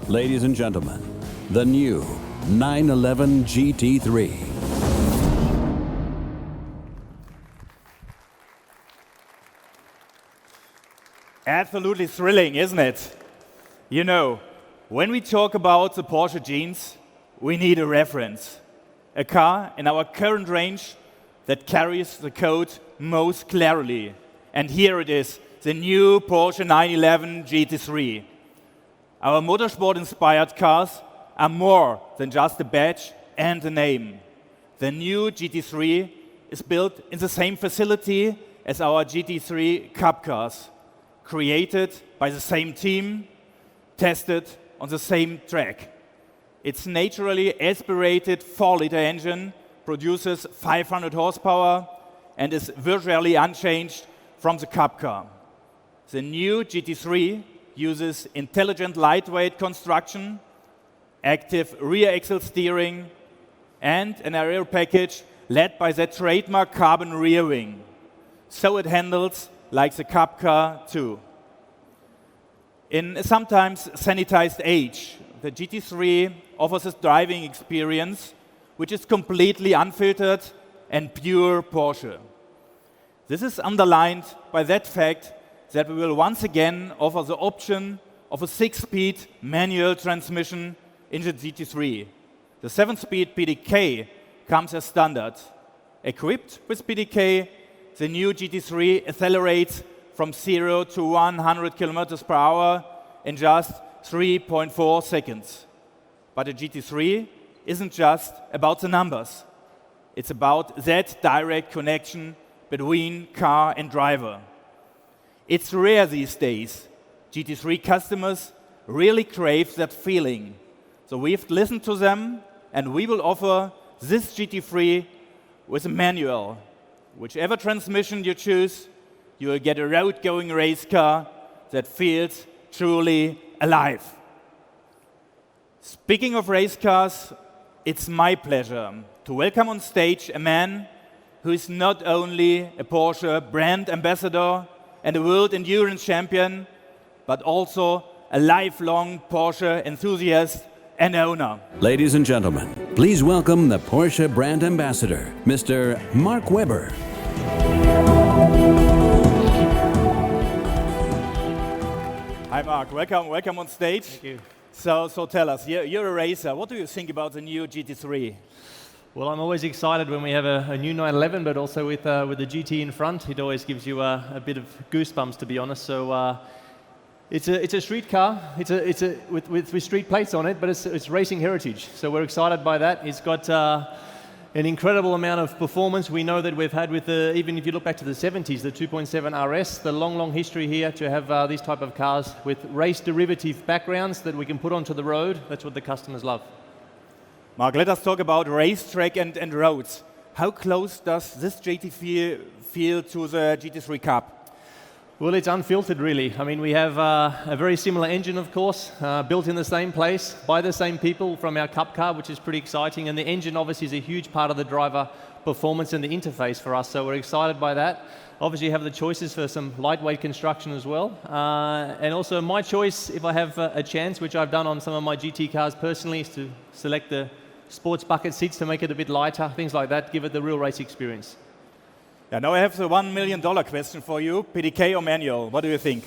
Ladies and gentlemen, the new 911 GT3. Absolutely thrilling, isn't it? You know, when we talk about the Porsche genes, we need a reference. A car in our current range that carries the code most clearly. And here it is, the new Porsche 911 GT3. Our motorsport-inspired cars are more than just a badge and a name. The new GT3 is built in the same facility as our GT3 Cup cars, created by the same team, tested on the same track. Its naturally aspirated 4-liter engine produces 500 horsepower and is virtually unchanged from the Cup car. The new GT3 uses intelligent lightweight construction, active rear axle steering, and an aero package led by the trademark carbon rear wing. So it handles like the Cup car too. In a sometimes sanitized age, the GT3 offers a driving experience which is completely unfiltered and pure Porsche. This is underlined by that fact that we will once again offer the option of a 6-speed manual transmission in the GT3. The 7-speed PDK comes as standard. Equipped with PDK, the new GT3 accelerates from 0 to 100 kilometers per hour in just 3.4 seconds. But the GT3 isn't just about the numbers. It's about that direct connection between car and driver. It's rare these days. GT3 customers really crave that feeling. So we've listened to them, and we will offer this GT3 with a manual. Whichever transmission you choose, you will get a road-going race car that feels truly alive. Speaking of race cars, it's my pleasure to welcome on stage a man who is not only a Porsche brand ambassador and a world endurance champion, but also a lifelong Porsche enthusiast and owner. Ladies and gentlemen, please welcome the Porsche brand ambassador, Mr. Mark Webber. Hi Mark, welcome on stage. Thank you. So tell us, you're a racer. What do you think about the new GT3? Well, I'm always excited when we have a new 911, but also with the GT in front. It always gives you a bit of goosebumps, to be honest. So it's a street car. It's with street plates on it, but it's racing heritage. So we're excited by that. It's got an incredible amount of performance. We know that we've had with even if you look back to the 70s, the 2.7 RS, the long history here to have these type of cars with race derivative backgrounds that we can put onto the road. That's what the customers love. Mark, let us talk about racetrack and roads. How close does this GT3 feel to the GT3 Cup? Well, it's unfiltered, really. I mean, we have a very similar engine, of course, built in the same place by the same people from our Cup car, which is pretty exciting. And the engine, obviously, is a huge part of the driver performance and the interface for us. So we're excited by that. Obviously, you have the choices for some lightweight construction as well. And also, my choice, if I have a chance, which I've done on some of my GT cars personally, is to select the sports bucket seats to make it a bit lighter, things like that, give it the real race experience. Yeah, now I have the $1 million question for you, PDK or manual, what do you think?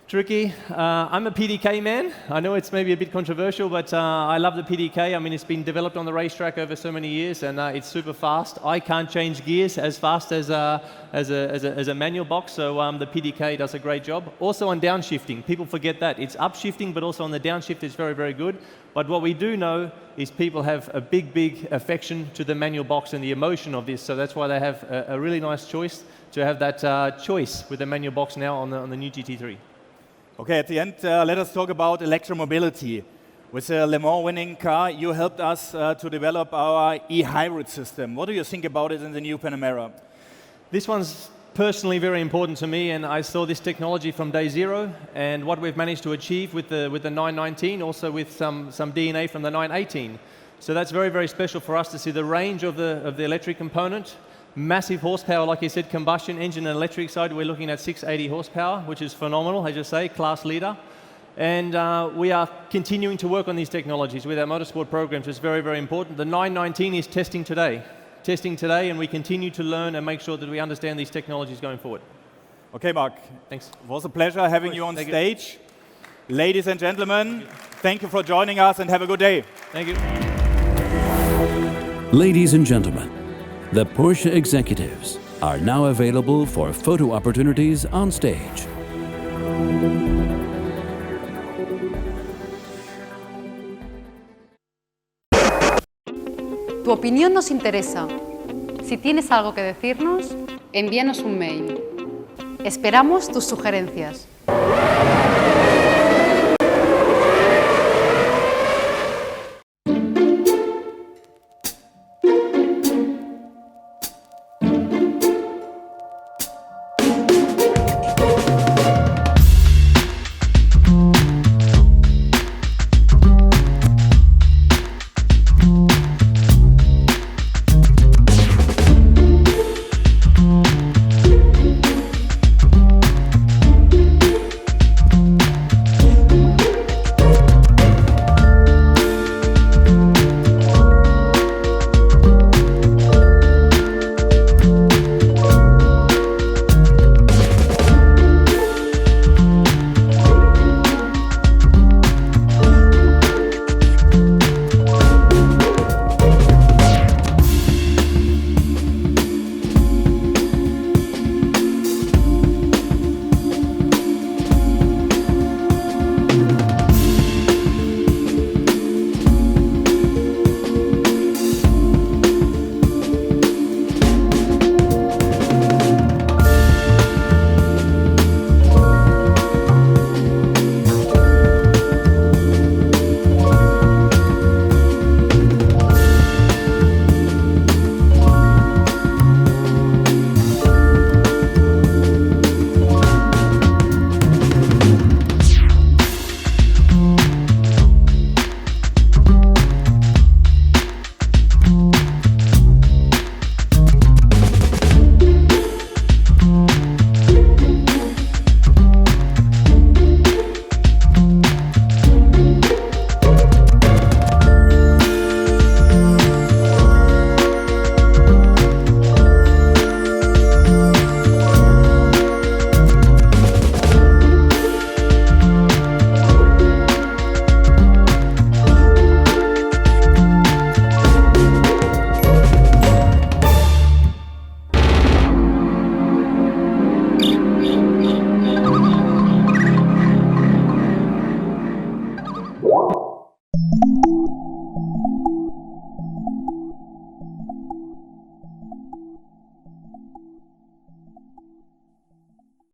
Tricky. I'm a PDK man. I know it's maybe a bit controversial, but I love the PDK. I mean, it's been developed on the racetrack over so many years, and it's super fast. I can't change gears as fast as a manual box, so the PDK does a great job. Also on downshifting, people forget that. It's upshifting, but also on the downshift, it's very, very good. But what we do know is people have a big affection to the manual box and the emotion of this, so that's why they have a really nice choice to have that choice with the manual box now on the new GT3. Okay, at the end, let us talk about electromobility. With the Le Mans winning car, you helped us to develop our e-hybrid system. What do you think about it in the new Panamera? This one's personally very important to me, and I saw this technology from day zero, and what we've managed to achieve with the 919, also with some DNA from the 918. So that's very, very special for us to see the range of the electric component. Massive horsepower, like you said, combustion engine and electric side, we're looking at 680 horsepower, which is phenomenal, as you say, class leader. And we are continuing to work on these technologies with our motorsport programs. It's very, very important. The 919 is testing today, and we continue to learn and make sure that we understand these technologies going forward. Okay, Mark. Thanks. It was a pleasure having you on stage. Ladies and gentlemen, thank you for joining us and have a good day. Thank you. Ladies and gentlemen, the Porsche executives are now available for photo opportunities on stage. Tu opinión nos interesa. Si tienes algo que decirnos, envíanos un mail. Esperamos tus sugerencias.